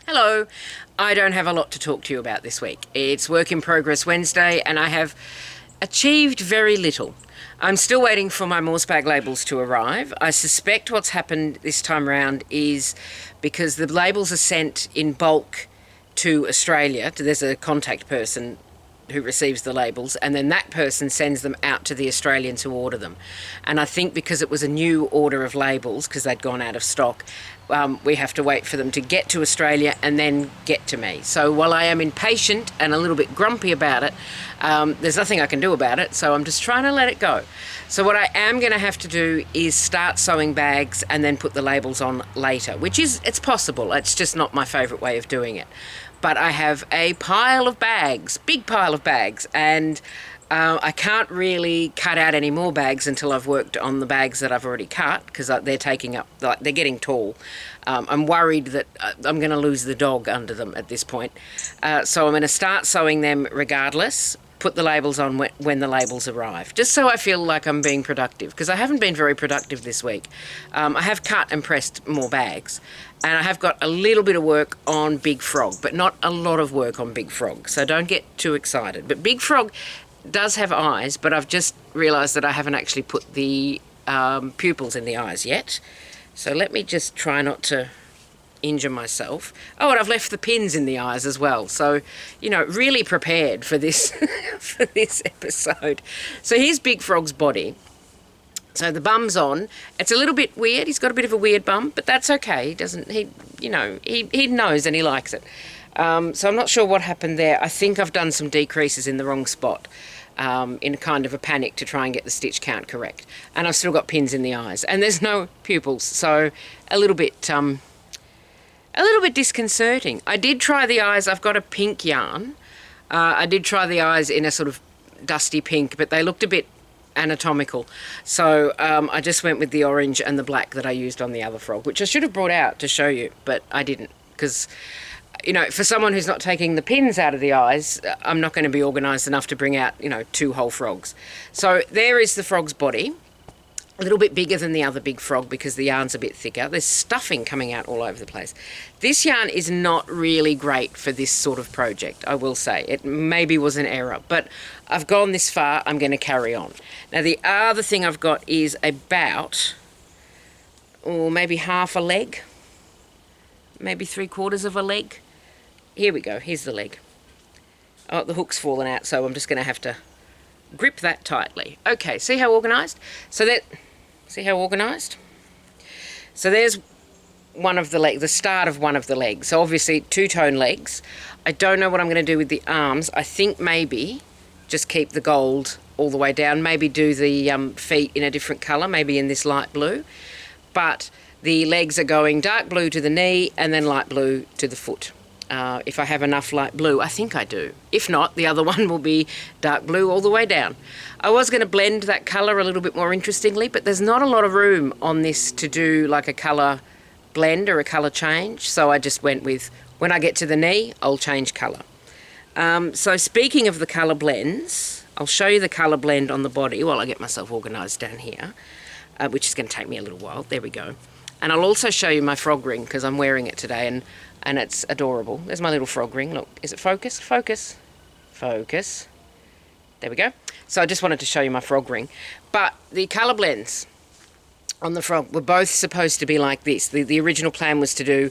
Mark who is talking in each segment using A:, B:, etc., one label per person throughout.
A: Hello. I don't have a lot to talk to you about this week. It's Work in Progress Wednesday and I have achieved very little. I'm still waiting for my Morse bag labels to arrive. I suspect what's happened this time around is because the labels are sent in bulk to Australia. There's a contact person who receives the labels, and then that person sends them out to the Australians who order them. And I think because it was a new order of labels, because they'd gone out of stock, we have to wait for them to get to Australia and then get to me. So while I am impatient and a little bit grumpy about it, there's nothing I can do about it, so I'm just trying to let it go. So what I am going to have to do is start sewing bags and then put the labels on later, which is, it's possible. It's just not my favourite way of doing it. But I have a pile of bags, big pile of bags, and I can't really cut out any more bags until I've worked on the bags that I've already cut, because they're taking up, like, they're getting tall. I'm worried that I'm going to lose the dog under them at this point. So I'm going to start sewing them regardless, put the labels on when the labels arrive, just so I feel like I'm being productive, because I haven't been very productive this week. I have cut and pressed more bags, and I have got a little bit of work on Big Frog, but not a lot of work on Big Frog, so don't get too excited. But Big Frog does have eyes, but I've just realised that I haven't actually put the pupils in the eyes yet. So let me just try not to injure myself. Oh, and I've left the pins in the eyes as well. So, you know, really prepared for this for this episode. So here's Big Frog's body. So the bum's on. It's a little bit weird. He's got a bit of a weird bum, but that's okay. He knows and he likes it. So I'm not sure what happened there. I think I've done some decreases in the wrong spot, in kind of a panic to try and get the stitch count correct. And I've still got pins in the eyes, and there's no pupils, so a little bit disconcerting. I did try the eyes. I've got a pink yarn. I did try the eyes in a sort of dusty pink, but they looked a bit anatomical. So I just went with the orange and the black that I used on the other frog, which I should have brought out to show you, but I didn't, because, you know, for someone who's not taking the pins out of the eyes, I'm not going to be organised enough to bring out, you know, 2 whole frogs. So there is the frog's body. A little bit bigger than the other Big Frog because the yarn's a bit thicker. There's stuffing coming out all over the place. This yarn is not really great for this sort of project, I will say. It maybe was an error, but I've gone this far, I'm going to carry on. Now the other thing I've got is about, or maybe half a leg, maybe 3/4 of a leg. Here we go, here's the leg. Oh, the hook's fallen out, so I'm just going to have to grip that tightly. Okay, see how organised? See how organised? So there's one of the legs, the start of one of the legs. So obviously 2-tone legs. I don't know what I'm going to do with the arms. I think maybe just keep the gold all the way down. Maybe do the feet in a different colour, maybe in this light blue. But the legs are going dark blue to the knee and then light blue to the foot. If I have enough light blue, I think I do. If not, the other one will be dark blue all the way down. I was going to blend that colour a little bit more interestingly, but there's not a lot of room on this to do like a colour blend or a colour change, so I just went with, when I get to the knee, I'll change colour. So speaking of the colour blends, I'll show you the colour blend on the body while I get myself organised down here, which is going to take me a little while. There we go. And I'll also show you my frog ring, because I'm wearing it today, and it's adorable. There's my little frog ring. Look, is it focused? Focus. Focus. There we go. So I just wanted to show you my frog ring. But the colour blends on the frog were both supposed to be like this. The original plan was to do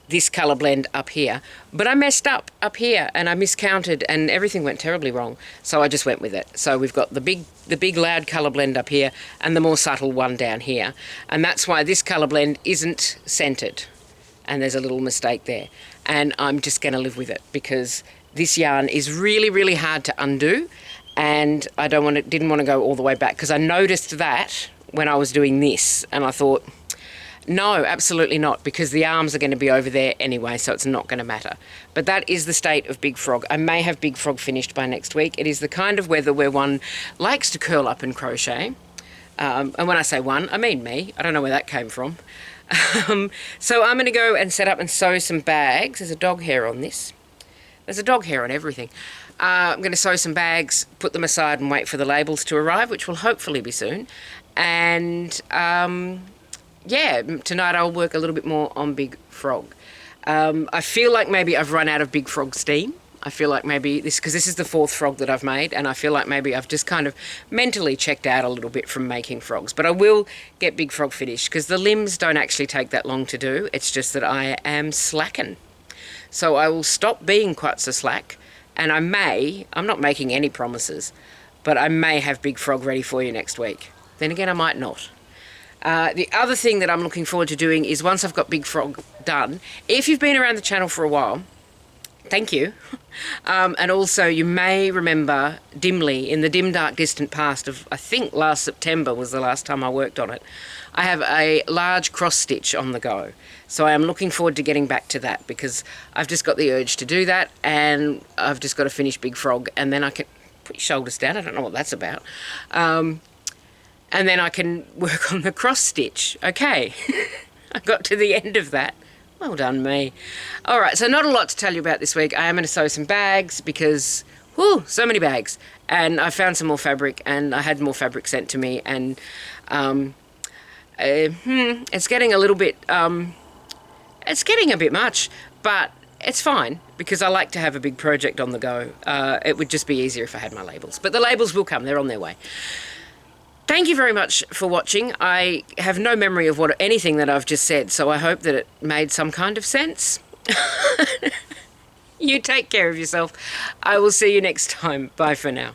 A: this colour blend up here. But I messed up here, and I miscounted, and everything went terribly wrong. So I just went with it. So we've got the big loud colour blend up here and the more subtle one down here. And that's why this colour blend isn't centred. And there's a little mistake there. And I'm just going to live with it, because this yarn is really, really hard to undo, and I didn't want to go all the way back, because I noticed that when I was doing this, and I thought, no, absolutely not, because the arms are going to be over there anyway, so it's not going to matter. But that is the state of Big Frog. I may have Big Frog finished by next week. It is the kind of weather where one likes to curl up and crochet. And when I say one, I mean me. I don't know where that came from. So I'm going to go and set up and sew some bags. There's a dog hair on this. There's a dog hair on everything. I'm going to sew some bags, put them aside and wait for the labels to arrive, which will hopefully be soon. And yeah, tonight I'll work a little bit more on Big Frog. I feel like maybe I've run out of Big Frog steam. I feel like maybe because this is the 4th frog that I've made, and I feel like maybe I've just kind of mentally checked out a little bit from making frogs. But I will get Big Frog finished because the limbs don't actually take that long to do. It's just that I am slacking. So I will stop being quite so slack, and I'm not making any promises, but I may have Big Frog ready for you next week. Then again, I might not. The other thing that I'm looking forward to doing is once I've got Big Frog done, if you've been around the channel for a while, thank you. And also you may remember dimly in the dim, dark, distant past of, I think last September was the last time I worked on it, I have a large cross stitch on the go. So I am looking forward to getting back to that because I've just got the urge to do that, and I've just got to finish Big Frog, and then I can put your shoulders down. I don't know what that's about. And then I can work on the cross stitch. Okay, I got to the end of that. Well done me. All right, so not a lot to tell you about this week. I am going to sew some bags because, whoo, so many bags. And I found some more fabric, and I had more fabric sent to me, and it's getting a little bit, it's getting a bit much, but it's fine because I like to have a big project on the go. It would just be easier if I had my labels, but the labels will come. They're on their way. Thank you very much for watching. I have no memory of anything that I've just said, so I hope that it made some kind of sense. You take care of yourself. I will see you next time. Bye for now.